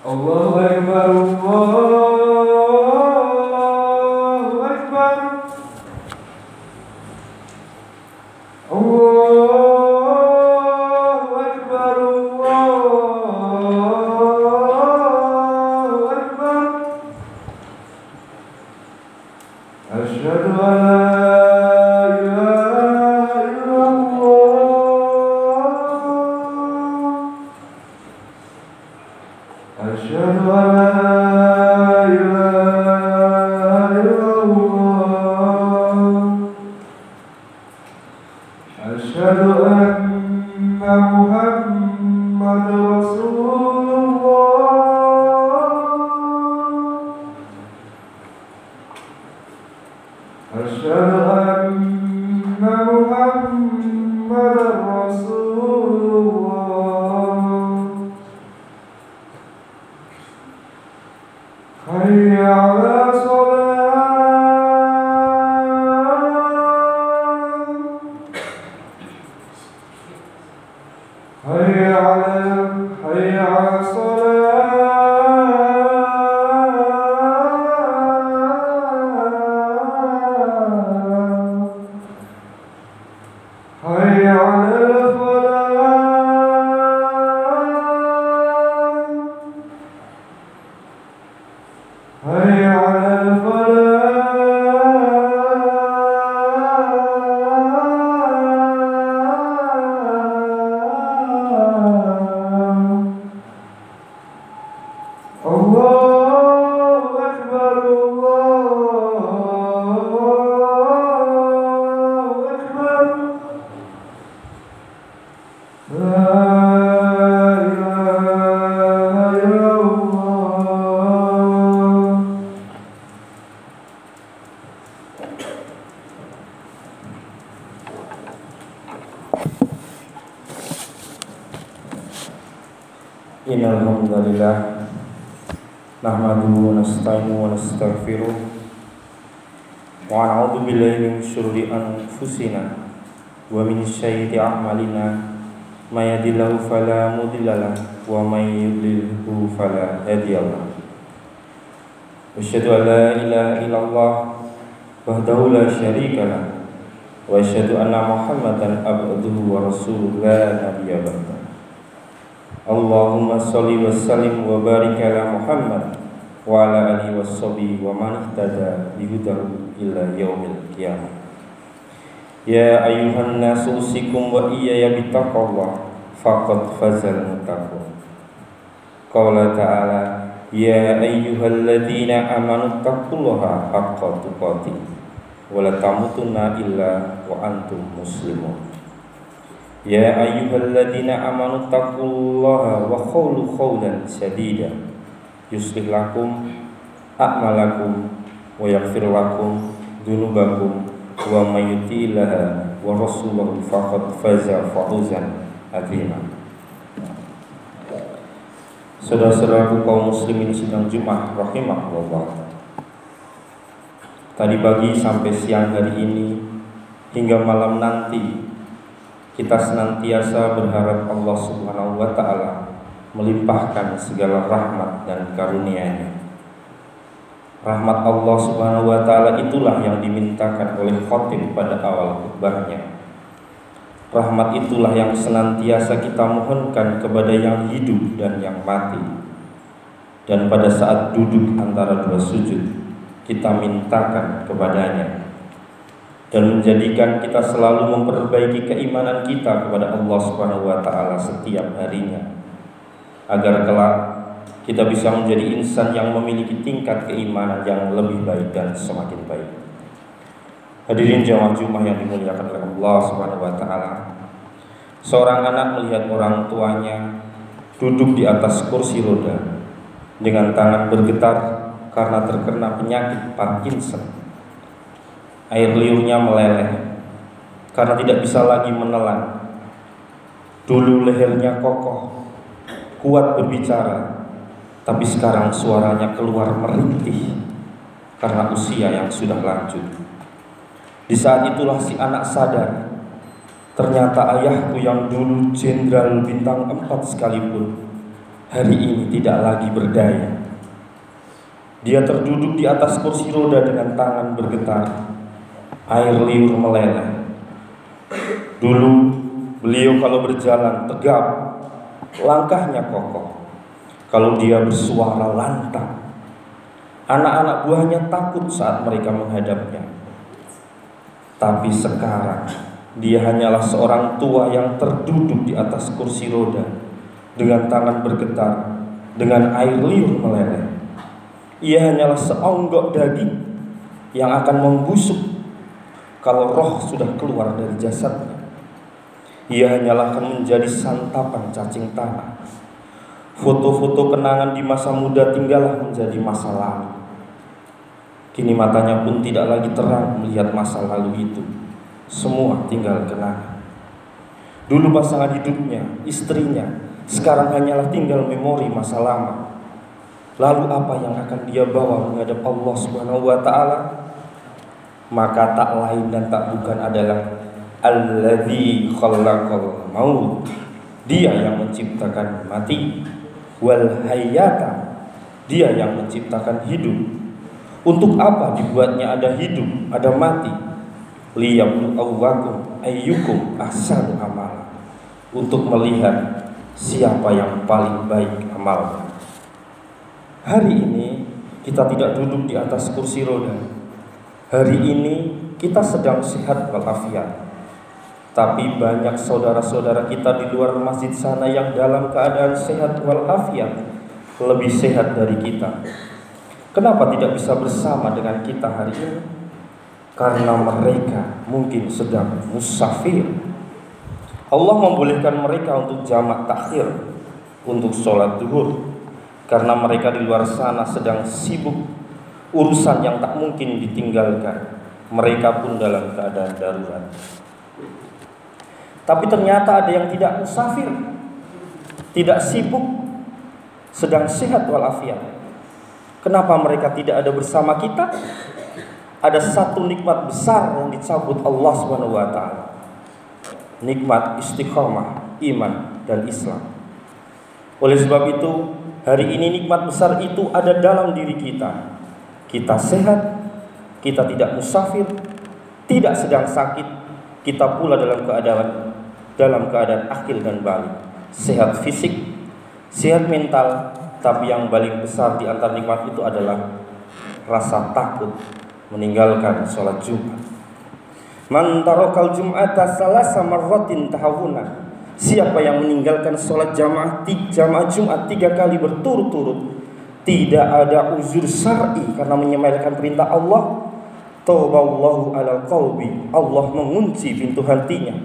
Allahu Akbar, Allahu Akbar, Allahu Akbar, Allahu Akbar. Asyhadu an la ilaha illallah. Asyhadu an la ilaha illallah. Asyhadu anna Muhammadar Rasulullah. Asyhadu anna Muhammadar Rasulullah. Hayya 'ala shalah. Hayya 'ala salah. Hayya 'alal falah. Hayya 'alal falah. Allahu Akbar, Allahu Akbar. La ilaha illallah. Innal hamdalillah nahmaduhu wa nasta'inuhu wa nastaghfiruh wa na'udzu billahi min syururi anfusina wa min sayyiati a'malina may yahdihillahu fala mudilla lahu wa may yudlilhu fala hadiya lahu. Asyhadu an la ilaha illallah wahdahu la syarika lahu wa asyhadu anna Muhammadan abduhu wa rasuluhu la nabiyya ba'dahu. Allahumma sholli wa sallim wa barik ala Muhammad wa ala alihi washabihi wa man ihtada bihudahu ila yaumil qiyamah. Ya ayyuhan nasu usikum wa iyaya bittaqwallah faqad fazal muttaqun. Qala ta'ala ya ayyuhalladzina amanu taqullaha haqqa tuqatih wa la tamutunna illa wa antum muslimun. Ya ayyuhalladzina amanu taqullaha wa qulu qawlan sadida yuslih lakum a'malakum wa yaghfir lakum dzunubakum wa may yuti'illaha wa rasulahu faqad faza fawzan 'azima. Saudara-saudaraku kaum muslimin sidang Jumat rahimahullah. Tadi pagi sampai siang hari ini hingga malam nanti kita senantiasa berharap Allah Subhanahu wa ta'ala melimpahkan segala rahmat dan karunia-Nya. Rahmat Allah Subhanahu wa ta'ala itulah yang dimintakan oleh khatib pada awal khutbahnya. Rahmat itulah yang senantiasa kita mohonkan kepada yang hidup dan yang mati. Dan pada saat duduk antara dua sujud, kita mintakan kepadanya. Dan menjadikan kita selalu memperbaiki keimanan kita kepada Allah Subhanahu wa ta'ala setiap harinya, agar kelak kita bisa menjadi insan yang memiliki tingkat keimanan yang lebih baik dan semakin baik. Hadirin jamaah Jumat yang dimuliakan oleh Allah Subhanahu wa ta'ala. Seorang anak melihat orang tuanya duduk di atas kursi roda dengan tangan bergetar karena terkena penyakit Parkinson. Air liurnya meleleh karena tidak bisa lagi menelan. Dulu lehernya kokoh, kuat berbicara, tapi sekarang suaranya keluar merintih karena usia yang sudah lanjut. Di saat itulah si anak sadar, ternyata ayahku yang dulu jenderal bintang 4 sekalipun hari ini tidak lagi berdaya. Dia terduduk di atas kursi roda dengan tangan bergetar, air liur meleleh. Dulu beliau kalau berjalan tegap, langkahnya kokoh. Kalau dia bersuara lantang, anak-anak buahnya takut saat mereka menghadapnya. Tapi sekarang dia hanyalah seorang tua yang terduduk di atas kursi roda dengan tangan bergetar, dengan air liur meleleh. Ia hanyalah seonggok daging yang akan membusuk kalau roh sudah keluar dari jasadnya. Ia hanyalah akan menjadi santapan cacing tanah. Foto-foto kenangan di masa muda tinggallah menjadi masa lalu. Kini matanya pun tidak lagi terang melihat masa lalu itu. Semua tinggal kenangan. Dulu pasangan hidupnya, istrinya, sekarang hanyalah tinggal memori masa lama. Lalu apa yang akan dia bawa menghadap Allah Subhanahu wa ta'ala? Maka tak lain dan tak bukan adalah Alladzi khalaqal maut. Dia yang menciptakan mati. Wal hayyata. Dia yang menciptakan hidup. Untuk apa dibuatnya ada hidup, ada mati? Liyabluwakum ayyukum ahsanu amala. Untuk melihat siapa yang paling baik amalnya. Hari ini kita tidak duduk di atas kursi roda. Hari ini kita sedang sehat walafiat. Tapi banyak saudara-saudara kita di luar masjid sana yang dalam keadaan sehat walafiat, lebih sehat dari kita. Kenapa tidak bisa bersama dengan kita hari ini? Karena mereka mungkin sedang musafir. Allah membolehkan mereka untuk jamak takhir, untuk sholat zuhur, karena mereka di luar sana sedang sibuk urusan yang tak mungkin ditinggalkan. Mereka pun dalam keadaan darurat. Tapi ternyata ada yang tidak musafir, tidak sibuk, sedang sehat walafiat. Kenapa mereka tidak ada bersama kita? Ada satu nikmat besar yang dicabut Allah Subhanahu wa ta'ala. Nikmat istiqamah, iman dan Islam. Oleh sebab itu, hari ini nikmat besar itu ada dalam diri kita. Kita sehat, kita tidak musafir, tidak sedang sakit, kita pula dalam keadaan akil dan balik. Sehat fisik, sehat mental, tapi yang paling besar di antara nikmat itu adalah rasa takut meninggalkan sholat Jumat. Man tarakal jum'ata salasa marratin tahawuna. Siapa yang meninggalkan sholat jamaah Jumat 3 kali berturut-turut, tidak ada uzur syar'i karena menyemelkan perintah Allah, tauballahu alal qalbi, Allah mengunci pintu hatinya,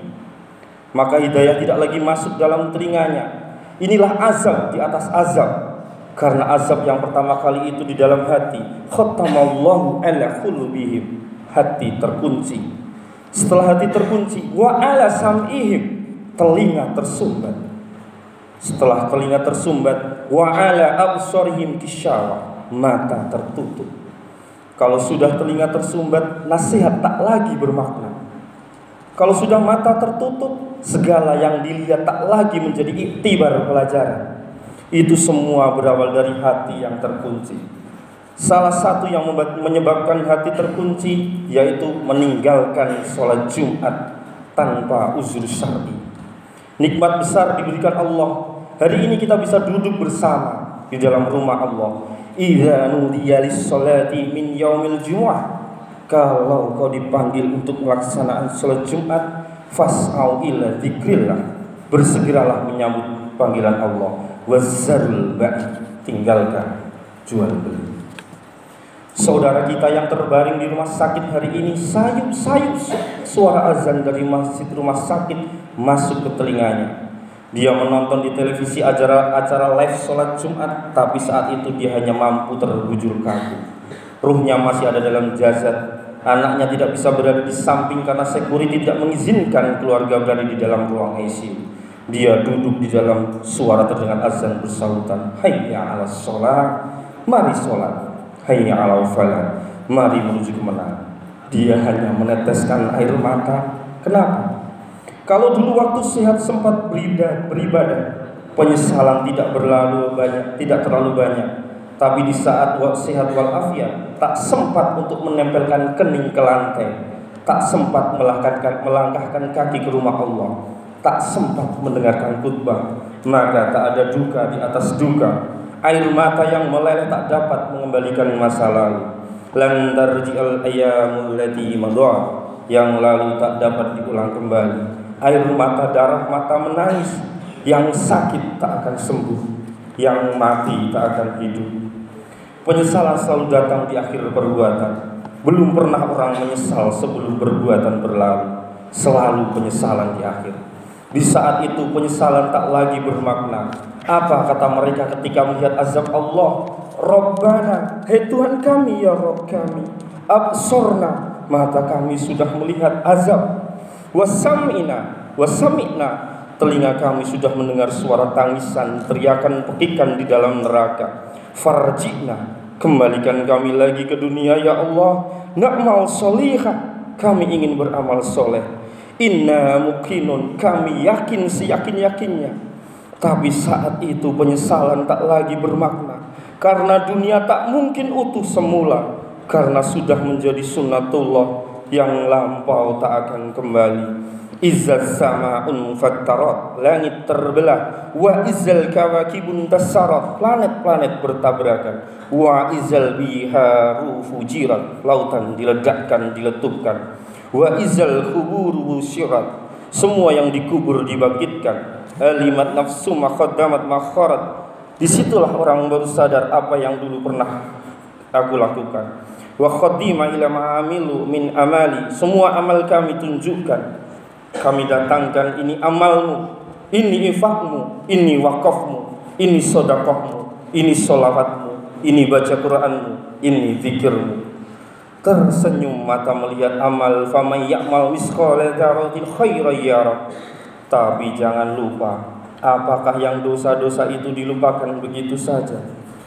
maka hidayah tidak lagi masuk dalam telinganya. Inilah azab di atas azab, karena azab yang pertama kali itu di dalam hati. Khatamallahu ala qulubihim, hati terkunci. Setelah hati terkunci, wa ala sam'ihim, telinga tersumbat. Setelah telinga tersumbat, wa ala absarihim kishawa, mata tertutup. Kalau sudah telinga tersumbat, nasihat tak lagi bermakna. Kalau sudah mata tertutup, segala yang dilihat tak lagi menjadi iktibar pelajaran. Itu semua berawal dari hati yang terkunci. Salah satu yang menyebabkan hati terkunci yaitu meninggalkan sholat Jumat tanpa uzur syar'i. Nikmat besar diberikan Allah. Hari ini kita bisa duduk bersama di dalam rumah Allah. Idza nudiya lis-sholati min yaumil jumu'ah. Kalau kau dipanggil untuk pelaksanaan sholat Jumat, fas'au ila dzikrillah. Bersegeralah menyambut panggilan Allah. Wazzarul bai', tinggalkan jual beli. Saudara kita yang terbaring di rumah sakit hari ini, sayup-sayup suara azan dari masjid rumah sakit masuk ke telinganya. Dia menonton di televisi acara live sholat Jumat, tapi saat itu dia hanya mampu terbujur kaku. Ruhnya masih ada dalam jasad. Anaknya tidak bisa berada di samping karena security tidak mengizinkan keluarga berada di dalam ruang ICU. Dia duduk di dalam, suara terdengar azan bersahutan, hayya 'alas sholat, mari sholat. Hayya 'alal falah, mari menuju kemenangan. Dia hanya meneteskan air mata. Kenapa? Kalau dulu waktu sehat sempat beribadah, penyesalan tidak terlalu banyak. Tapi di saat sehat walafiat, tak sempat untuk menempelkan kening ke lantai, tak sempat melangkahkan kaki ke rumah Allah, tak sempat mendengarkan khutbah, maka tak ada duka di atas duka. Air mata yang meleleh tak dapat mengembalikan masa lalu. Lan tarji'al ayyamul lati madha, yang lalu tak dapat diulang kembali. Air mata, darah mata menangis, yang sakit tak akan sembuh, yang mati tak akan hidup. Penyesalan selalu datang di akhir perbuatan. Belum pernah orang menyesal sebelum perbuatan berlalu. Selalu penyesalan di akhir. Di saat itu penyesalan tak lagi bermakna. Apa kata mereka ketika melihat azab Allah? Rabbana, hai Tuhan kami, ya Rabb kami, absorna, mata kami sudah melihat azab. Wasamina, telinga kami sudah mendengar suara tangisan, teriakan pekikan di dalam neraka. Farjina, kembalikan kami lagi ke dunia ya Allah. Na'mal solihah, kami ingin beramal soleh. Inna mukinun, kami yakin seyakin-yakinnya. Tapi saat itu penyesalan tak lagi bermakna, karena dunia tak mungkin utuh semula, karena sudah menjadi sunnatullah yang lampau tak akan kembali. Izzal sama'un fattarat, langit terbelah. Wa izzal kawakibun tasarat, planet-planet bertabrakan. Wa izzal biharu fujirat, lautan diledakkan, diletupkan. Wa izzal kuburu syirat, semua yang dikubur dibangkitkan. Alimat nafsu makhaddamat makharat, disitulah orang baru sadar apa yang dulu pernah aku lakukan. Wa khaddima ila ma'amilu min amali, semua amal kami tunjukkan, kami datangkan, ini amalmu, ini infakmu, ini wakafmu, ini sedekahmu, ini sholawatmu, ini baca Qur'anmu, ini zikirmu. Tersenyum mata melihat amal. Faman ya'mal misqala dzarratin khairan yarah. Tapi jangan lupa, apakah yang dosa-dosa itu dilupakan begitu saja?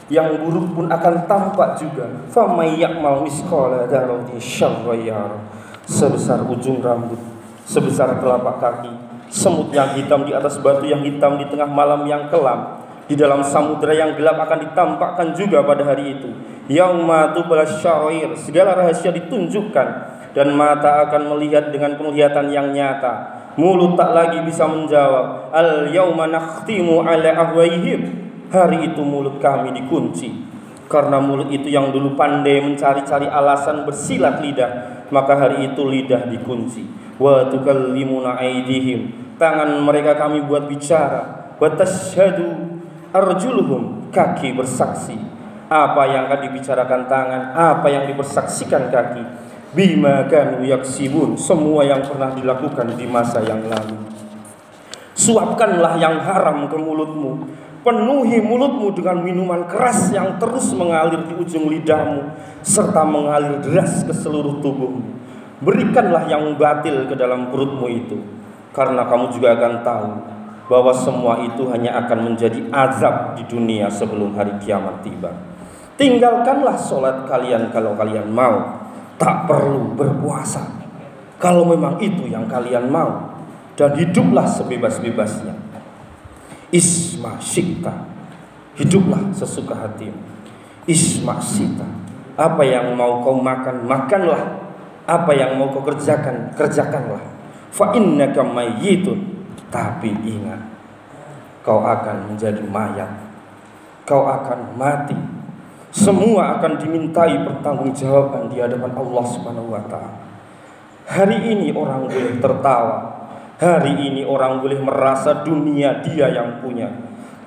Yang buruk pun akan tampak juga. Faman ya'mal misqala dzarratin syarran yarah. Sebesar ujung rambut, sebesar telapak kaki, semut yang hitam di atas batu yang hitam di tengah malam yang kelam, di dalam samudera yang gelap akan ditampakkan juga pada hari itu. Yauma tublas syarair, segala rahasia ditunjukkan, dan mata akan melihat dengan penglihatan yang nyata. Mulut tak lagi bisa menjawab. Al yauma nakhtimu ala afwahihim, hari itu mulut kami dikunci. Karena mulut itu yang dulu pandai mencari-cari alasan bersilat lidah, maka hari itu lidah dikunci. Wa tukallimuna aydihim, tangan mereka kami buat bicara. Wa tashhadu arjuluhum, kaki bersaksi. Apa yang akan dibicarakan tangan, apa yang dipersaksikan kaki. Bima kanu yaksibun, semua yang pernah dilakukan di masa yang lalu. Suapkanlah yang haram ke mulutmu, penuhi mulutmu dengan minuman keras yang terus mengalir di ujung lidahmu, serta mengalir deras ke seluruh tubuhmu. Berikanlah yang batil ke dalam perutmu itu, karena kamu juga akan tahu bahwa semua itu hanya akan menjadi azab di dunia sebelum hari kiamat tiba. Tinggalkanlah sholat kalian kalau kalian mau, tak perlu berpuasa kalau memang itu yang kalian mau, dan hiduplah sebebas-bebasnya. Isma syikta, hiduplah sesuka hatimu. Isma syikta, apa yang mau kau makan, makanlah. Apa yang mau kau kerjakan, kerjakanlah. Fa innaka mayyitun, tapi ingat, kau akan menjadi mayat, kau akan mati. Semua akan dimintai pertanggungjawaban di hadapan Allah Subhanahu wa ta'ala. Hari ini orang boleh tertawa, hari ini orang boleh merasa dunia dia yang punya,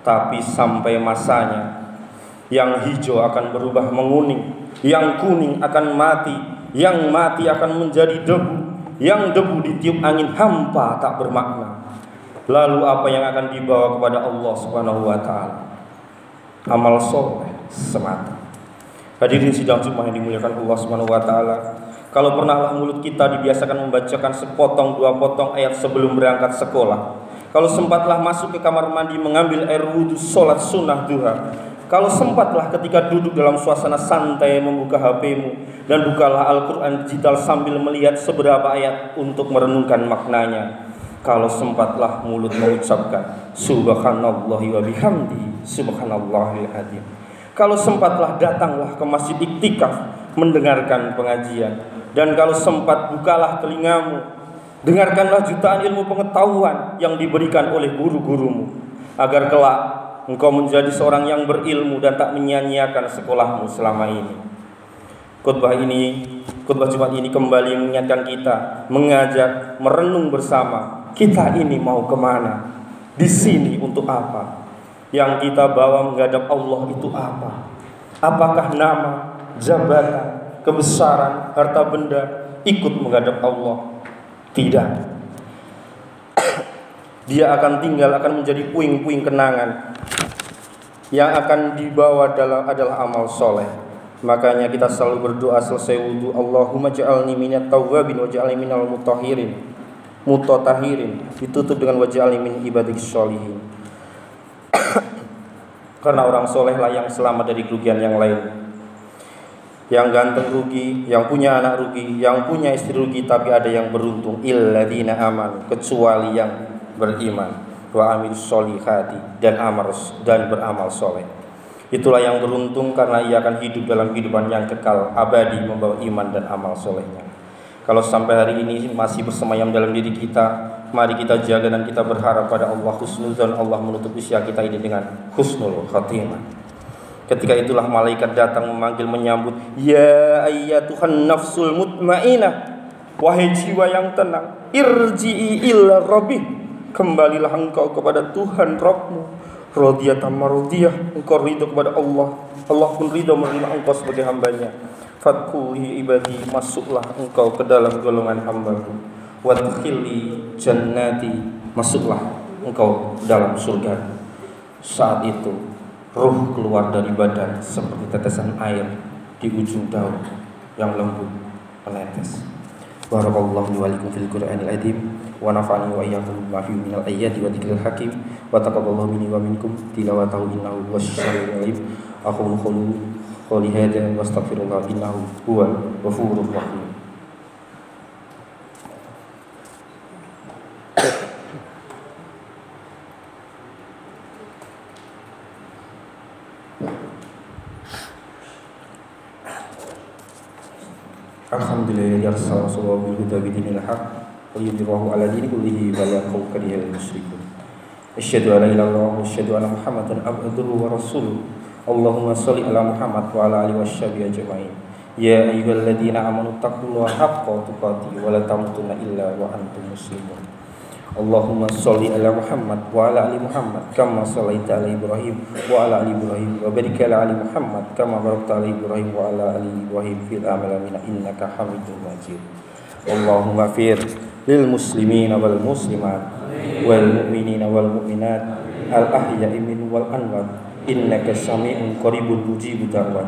tapi sampai masanya, yang hijau akan berubah menguning, yang kuning akan mati, yang mati akan menjadi debu, yang debu ditiup angin hampa tak bermakna. Lalu apa yang akan dibawa kepada Allah Subhanahu wa ta'ala? Amal soleh semata. Hadirin sidang Jumat yang dimuliakan Allah Subhanahu wa ta'ala, kalau pernahlah mulut kita dibiasakan membacakan sepotong dua potong ayat sebelum berangkat sekolah, kalau sempatlah masuk ke kamar mandi mengambil air wudhu sholat sunnah duha, kalau sempatlah ketika duduk dalam suasana santai membuka HP-mu dan bukalah Al-Quran digital sambil melihat seberapa ayat untuk merenungkan maknanya, Kalau sempatlah mulut mengucapkan subhanallahi wa bihamdi subhanallahil azim. Kalau sempatlah datanglah ke masjid iktikaf mendengarkan pengajian. Dan kalau sempat bukalah telingamu, dengarkanlah jutaan ilmu pengetahuan yang diberikan oleh guru-gurumu, agar kelak engkau menjadi seorang yang berilmu dan tak menyia-nyiakan sekolahmu selama ini. Khutbah Jumat ini kembali mengingatkan kita, mengajak merenung bersama. Kita ini mau kemana? Di sini untuk apa? Yang kita bawa menghadap Allah itu apa? Apakah nama, jabatan, kebesaran, harta benda ikut menghadap Allah? Tidak. Dia akan tinggal, akan menjadi puing-puing kenangan. Yang akan dibawa adalah amal soleh. Makanya kita selalu berdoa selesai wudu, Allahumma ja'alni minat tawwabin wa ja'alni minal mutatahirin. Ditutup dengan wa ja'alni min ibadik sholihin. Karena orang soleh lah yang selamat dari kerugian yang lain. Yang ganteng rugi, yang punya anak rugi, yang punya istri rugi, tapi ada yang beruntung, illadzina amanu, kecuali yang beriman, wa amilus sholihati, dan beramal soleh. Itulah yang beruntung, karena ia akan hidup dalam kehidupan yang kekal abadi membawa iman dan amal solehnya. Kalau sampai hari ini masih bersemayam dalam diri kita, mari kita jaga dan kita berharap pada Allah husnuzan, Allah menutup usia kita ini dengan husnul khatimah. Ketika itulah malaikat datang memanggil, menyambut, ya ayyatuhan nafsul mutmainah, wahai jiwa yang tenang, irji'i ila rabbih, kembalilah engkau kepada Tuhan Rabbmu. Radiyatan maradiyah, engkau ridho kepada Allah, Allah pun ridho menerima engkau sebagai hambanya. Fadkhuli ibadi, masuklah engkau ke dalam golongan hambaku. Wadkhili jannati, masuklah engkau dalam surga. Saat itu ruh keluar dari badan seperti tetesan air di ujung daun yang lembut menetes. Barakallahu li wa lakum fil Qur'anil azim wa nafa'ani wa iyyakum bima fihi minal ayati wa dzikril hakim wa taqabbalallahu minni wa minkum tilawatahu innahu wasyami'ul alim. Aqulu qouli hadza wa astaghfirullah innahu huwal ghafurur rahim. Alhamdulillah arsala sallallahu bil huda bidinil haq wa yudhirahu ala dini kullihi wa la karihal musyrikun. Asyhadu an la ilaha illallah wa asyhadu anna Muhammadan abduhu wa rasuluh. Allahumma shalli ala Muhammad wa ala alihi washabihi ajmain. Ya ayyuhalladzina amanu taqullaha haqqa tuqatih wa la tamutunna illa wa antum muslimun. Allahumma sholli ala Muhammad wa ala ali Muhammad kama shallaita ala Ibrahim wa ala ali Ibrahim wa barik ala ali Muhammad kama barakta ala Ibrahim wa ala ali Ibrahim fil alamin innaka Hamidum Majid. Allahumma fir lil muslimina wal muslimat wal mu'minina wal mu'minat al ahya'i min wal anwat innaka sami'un qaribun mujibud da'wat.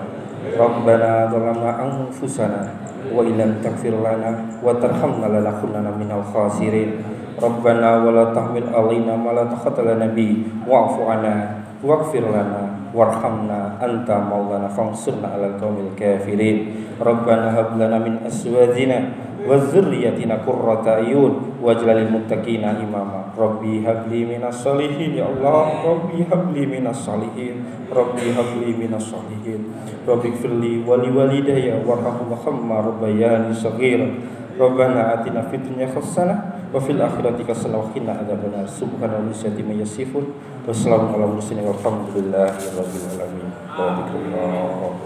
Rabbana zalamna anfusana wa illam taghfir lana wa tarhamna lanakunanna minal khasirin. Rabbana wa la tahmil alaina ma la taqata lana bi wa'fu 'anna waghfir lana warhamna anta maulana fansurna 'alal qaumil kafirin. Rabbana hab lana min azwajina wa dzurriyyatina qurrata a'yun waj'alil muttaqina imama. Rabbi habli minas sholihin, ya Allah, Rabbi habli minas sholihin, Rabbi habli minas sholihin. Rabbi ighfirli wa li walidayya warhamhuma kama rabbayani shaghira. Rabbana atina fid dunya hasanah wa fil akhirati hasanah wa qina adzabannar. Subhanallahi wa yasifun. Wassalamu ala mursalin walhamdulillahi rabbil alamin. Allahu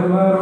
akbar.